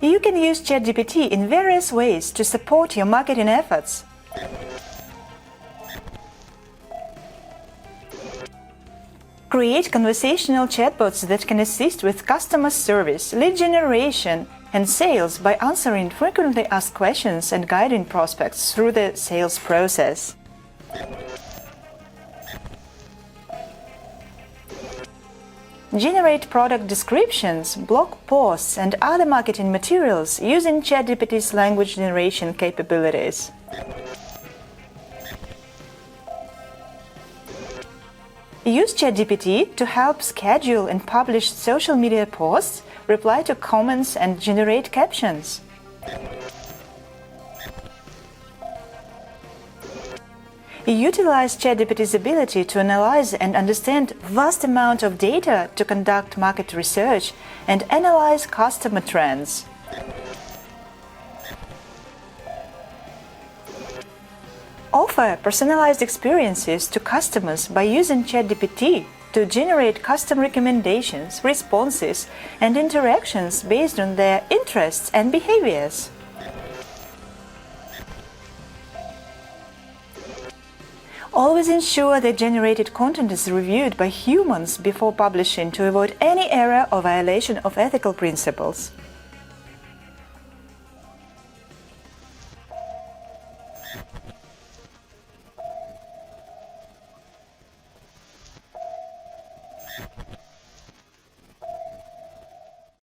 You can use ChatGPT in various ways to support your marketing efforts. Create conversational chatbots that can assist with customer service, lead generation, and sales by answering frequently asked questions and guiding prospects through the sales process. Generate product descriptions, blog posts, and other marketing materials using ChatGPT's language generation capabilities. Use ChatGPT to help schedule and publish social media posts, reply to comments, and generate captions. Utilize ChatGPT's ability to analyze and understand vast amounts of data to conduct market research and analyze customer trends. Offer personalized experiences to customers by using ChatGPT to generate custom recommendations, responses, and interactions based on their interests and behaviors. Always ensure that generated content is reviewed by humans before publishing to avoid any error or violation of ethical principles.